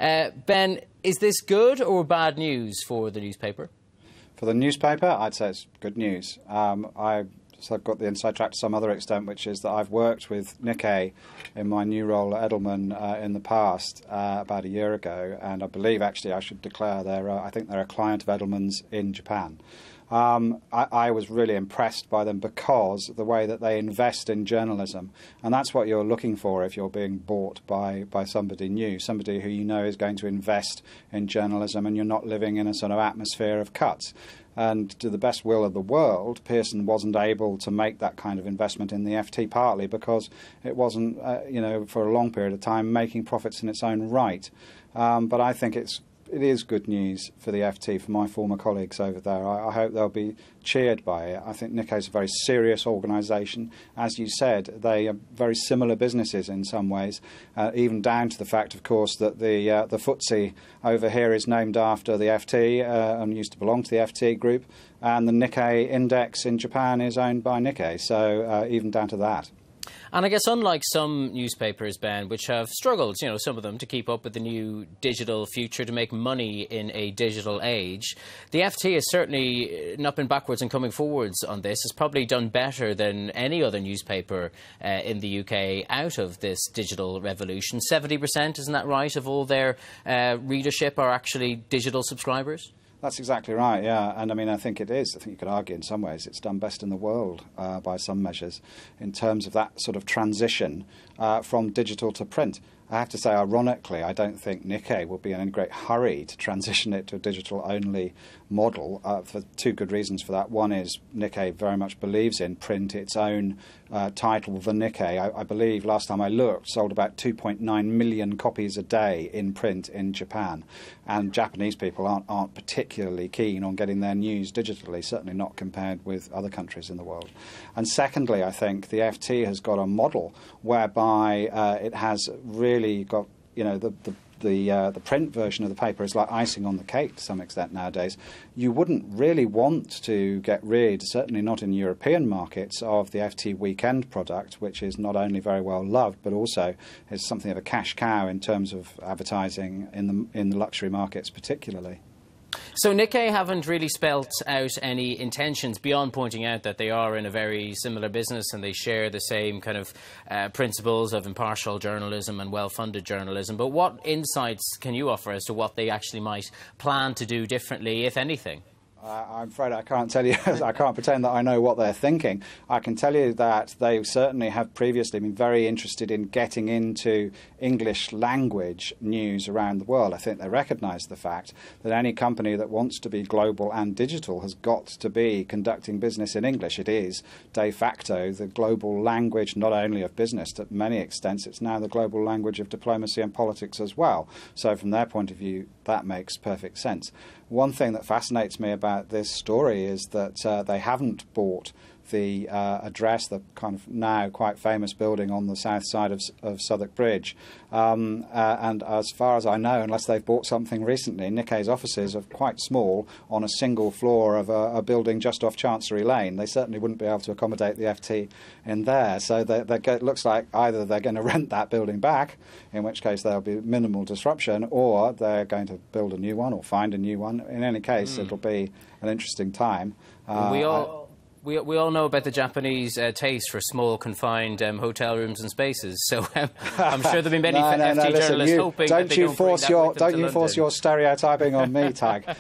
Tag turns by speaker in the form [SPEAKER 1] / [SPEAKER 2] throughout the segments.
[SPEAKER 1] Ben, is this good or bad news for the newspaper?
[SPEAKER 2] For the newspaper, I'd say it's good news. I've got the inside track to some other extent, which is that I've worked with Nikkei in my new role at Edelman in the past, about a year ago, and I believe actually I should declare I think they're a client of Edelman's in Japan. I was really impressed by them because of the way that they invest in journalism, and that's what you're looking for if you're being bought by somebody new, somebody who you know is going to invest in journalism, and you're not living in a sort of atmosphere of cuts. And to the best will of the world, Pearson wasn't able to make that kind of investment in the FT, partly because it wasn't, for a long period of time, making profits in its own right. But I think it is good news for the FT, for my former colleagues over there. I hope they'll be cheered by it. I think Nikkei is a very serious organisation. As you said, they are very similar businesses in some ways, even down to the fact, of course, that the FTSE over here is named after the FT and used to belong to the FT group, and the Nikkei index in Japan is owned by Nikkei, so even down to that.
[SPEAKER 1] And I guess unlike some newspapers, Ben, which have struggled, some of them, to keep up with the new digital future, to make money in a digital age, the FT has certainly not been backwards and coming forwards on this. It's probably done better than any other newspaper in the UK out of this digital revolution. 70%, isn't that right, of all their readership are actually digital subscribers?
[SPEAKER 2] That's exactly right, yeah. And I mean, I think it is. I think you could argue in some ways it's done best in the world by some measures in terms of that sort of transition from digital to print. I have to say, ironically, I don't think Nikkei will be in any great hurry to transition it to a digital-only model for two good reasons for that. One is Nikkei very much believes in print. Its own title, The Nikkei, I believe last time I looked, sold about 2.9 million copies a day in print in Japan. And Japanese people aren't particularly keen on getting their news digitally, certainly not compared with other countries in the world. And secondly, I think the FT has got a model whereby it has really got, the print version of the paper is like icing on the cake to some extent nowadays. You wouldn't really want to get rid, certainly not in European markets, of the FT weekend product, which is not only very well loved, but also is something of a cash cow in terms of advertising in the luxury markets particularly.
[SPEAKER 1] So Nikkei haven't really spelt out any intentions beyond pointing out that they are in a very similar business and they share the same kind of principles of impartial journalism and well-funded journalism. But what insights can you offer as to what they actually might plan to do differently, if anything?
[SPEAKER 2] I'm afraid I can't tell you. I can't pretend that I know what they're thinking. I can tell you that they certainly have previously been very interested in getting into English language news around the world. I think they recognise the fact that any company that wants to be global and digital has got to be conducting business in English. It is de facto the global language not only of business, to many extents it's now the global language of diplomacy and politics as well. So from their point of view, that makes perfect sense. One thing that fascinates me about this story is that they haven't bought the address, the kind of now quite famous building on the south side of Southwark Bridge. And as far as I know, unless they've bought something recently, Nikkei's offices are quite small on a single floor of a building just off Chancery Lane. They certainly wouldn't be able to accommodate the FT in there. So it looks like either they're going to rent that building back, in which case there'll be minimal disruption, or they're going to build a new one or find a new one. In any case, it'll be an interesting time.
[SPEAKER 1] We all know about the Japanese taste for small, confined hotel rooms and spaces. So I'm sure there'll be many FT journalists hoping that they don't bring that with them to London.
[SPEAKER 2] Don't you force your stereotyping on me, Tag.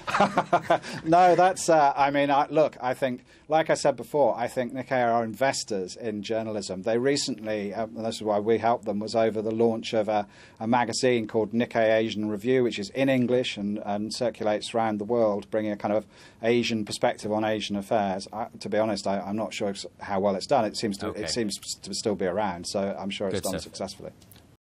[SPEAKER 2] No, that's. Look, I think, like I said before, I think Nikkei are investors in journalism. They recently, and this is why we helped them, was over the launch of a magazine called Nikkei Asian Review, which is in English and circulates around the world, bringing a kind of Asian perspective on Asian affairs. To be honest, I'm not sure how well it's done. It seems to still be around, so I'm sure it's done successfully.